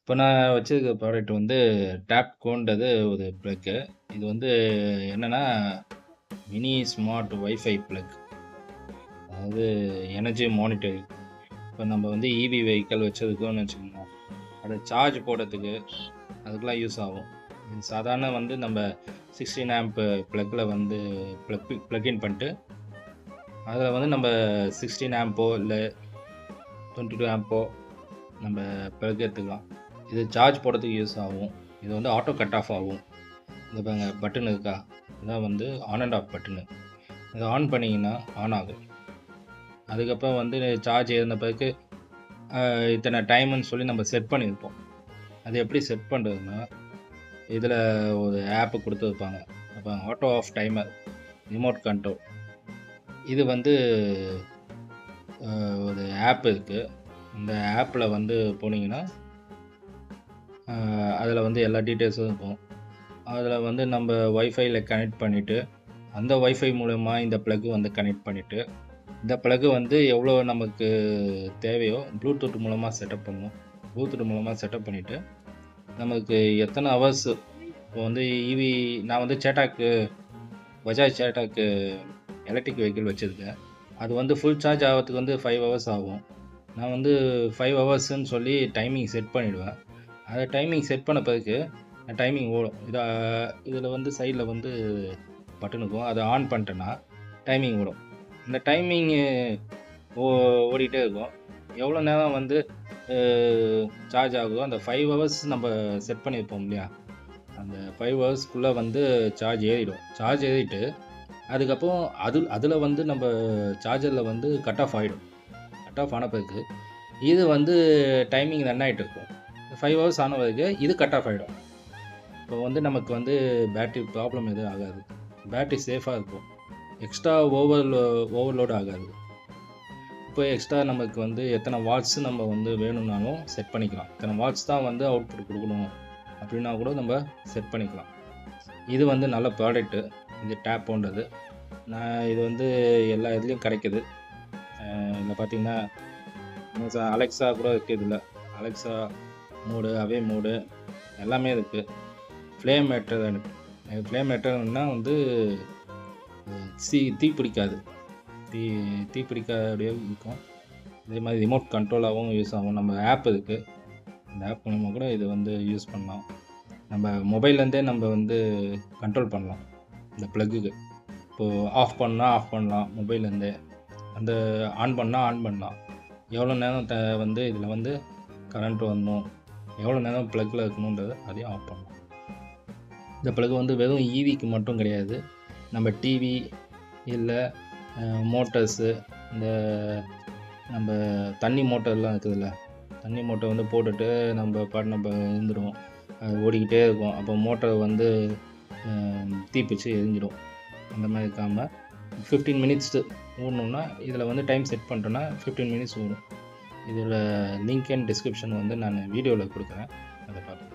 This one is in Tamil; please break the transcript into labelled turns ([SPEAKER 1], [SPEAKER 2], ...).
[SPEAKER 1] இப்போ நான் வச்சிருக்க ப்ராடக்ட் வந்து டேப்கோன்றது ஒரு ப்ளக்கு. இது வந்து என்னன்னா, மினி ஸ்மார்ட் வைஃபை ப்ளக். அதாவது எனர்ஜி மானிட்டரிங். இப்போ நம்ம வந்து இவி வெஹிக்கிள் வச்சிருக்கோம்னு வச்சுக்கோங்க, அதை சார்ஜ் போடுறதுக்கு அதுக்கெலாம் யூஸ் ஆகும். இது சாதாரண வந்து நம்ம 16 ஆம்ப் ப்ளக்கில் வந்து ப்ளக்இன் பண்ணிட்டு, அதில் வந்து நம்ம 16 ஆம்போ இல்லை 22 ஆம்போ நம்ம ப்ளக் எடுத்துக்கலாம். இது சார்ஜ் போடுறதுக்கு யூஸ் ஆகும். இது வந்து ஆட்டோ கட் ஆஃப் ஆகும். இந்த பாருங்க பட்டன் இருக்கா, இதான் வந்து ஆன் அண்ட் ஆஃப் பட்டனு. இதை ஆன் பண்ணிங்கன்னா ஆன் ஆகும். அதுக்கப்புறம் வந்து சார்ஜ் ஏறின பிறகு இத்தனை டைமுன்னு சொல்லி நம்ம செட் பண்ணியிருப்போம். அது எப்படி செட் பண்ணுறதுன்னா, இதில் ஒரு ஆப்பு கொடுத்துருப்பாங்க. அப்போ auto off timer, remote control. இது வந்து ஒரு ஆப் இருக்குது. இந்த ஆப்பில் வந்து போனீங்கன்னா அதில் வந்து எல்லா டீட்டெயில்ஸும் இருக்கும். அதில் வந்து நம்ம வைஃபைல கனெக்ட் பண்ணிவிட்டு, அந்த வைஃபை மூலமா இந்த ப்ளக் வந்து கனெக்ட் பண்ணிவிட்டு, இந்த ப்ளக் வந்து எவ்வளோ நமக்கு தேவையோ ப்ளூடூத் மூலமாக செட்டப் பண்ணணும். ப்ளூடூத் மூலமாக செட்டப் பண்ணிவிட்டு, நமக்கு எத்தனை ஹவர்ஸ் இப்போ வந்து நான் வந்து சேட்டாக்கு, பஜாஜ் சேட்டாக்கு எலக்ட்ரிக் வெஹிக்கிள் வச்சுருக்கேன். அது வந்து ஃபுல் சார்ஜ் ஆகிறதுக்கு வந்து 5 ஹவர்ஸ் ஆகும். நான் வந்து 5 ஹவர்ஸ்ன்னு சொல்லி டைமிங் செட் பண்ணிவிடுவேன். அதை டைமிங் செட் பண்ண பிறகு டைமிங் ஓடும். இதில் வந்து சைடில் வந்து பட்டன் இருக்கும். அதை ஆன் பண்ணிட்டேன்னா டைமிங் ஓடும். இந்த டைமிங்கு ஓடிட்டே இருக்கும். எவ்வளோ நேரம் வந்து சார்ஜ் ஆகுதோ அந்த 5 ஹவர்ஸ் நம்ம செட் பண்ணியிருப்போம் இல்லையா, அந்த 5 ஹவர்ஸ்க்குள்ளே வந்து சார்ஜ் ஏறிடும். சார்ஜ் ஏறிட்டு அதுக்கப்புறம் அதில் வந்து நம்ம சார்ஜரில் வந்து கட் ஆஃப் ஆகிடும். கட் ஆஃப் ஆன பிறகு இது வந்து டைமிங் ரன் ஆகிட்டு இருக்கும். 5 ஹவர்ஸ் ஆன பிறகு இது கட் ஆஃப் ஆகிடும். இப்போ வந்து நமக்கு வந்து பேட்ரி ப்ராப்ளம் எதுவும் ஆகாது. பேட்ரி சேஃபாக இருக்கும். எக்ஸ்ட்ரா ஓவர்லோட் ஆகாது. இப்போ எக்ஸ்ட்ரா நமக்கு வந்து எத்தனை வாட்ஸ் நம்ம வந்து வேணும்னாலும் செட் பண்ணிக்கலாம். இத்தனை வாட்ஸ் தான் வந்து அவுட்புட் கொடுக்கணும் அப்படின்னா கூட நம்ம செட் பண்ணிக்கலாம். இது வந்து நல்ல ப்ராடக்ட்டு. இது டேப்போன்றது. இது வந்து எல்லா இதுலேயும் கிடைக்குது. இதில் பார்த்தீங்கன்னா அலெக்ஸா கூட இருக்குது. இதில் அலெக்ஸா மோடு, அவே மோடு எல்லாமே இருக்குது. ஃப்ளேம் மேட்டர்னா வந்து தீ பிடிக்காது. தீ பிடிக்காதே இருக்கும். அதே மாதிரி ரிமோட் கண்ட்ரோலாகவும் யூஸ் ஆகும். நம்ம ஆப் இருக்குது. இந்த ஆப் மூலமாக கூட இது வந்து யூஸ் பண்ணலாம். நம்ம மொபைல்லேருந்தே நம்ம வந்து கண்ட்ரோல் பண்ணலாம் இந்த ப்ளக்குக்கு. இப்போது ஆஃப் பண்ணால் ஆஃப் பண்ணலாம் மொபைல்லேருந்தே. அந்த ஆன் பண்ணால் ஆன் பண்ணலாம். எவ்வளோ நேரம் வந்து இதில் வந்து கரண்ட் வரணும், எவ்வளோ நேரம் ப்ளக்கில் இருக்கணுன்றது அதையும் ஆஃப் பண்ணலாம். இந்த ப்ளக் வந்து வெறும் ஈவிக்கு மட்டும் கிடையாது. நம்ம டிவி இல்லை மோட்டர்ஸு, இந்த நம்ம தண்ணி மோட்டர்லாம் இருக்குதுல்ல, தண்ணி மோட்டர் வந்து போட்டுட்டு நம்ம இருந்துடும். அது ஓடிக்கிட்டே இருக்கும். அப்போ மோட்டர் வந்து தீப்பிடிச்சு எரிஞ்சிடும். அந்த மாதிரி இருக்காமல் 15 மினிட்ஸ் ஓடணுன்னா இதில் வந்து டைம் செட் பண்ணிட்டோன்னா 15 மினிட்ஸ் ஓடும். இதோட லிங்க் அண்ட் டிஸ்கிரிப்ஷன் வந்து நான் வீடியோவில் கொடுக்குறேன். அதை பார்த்து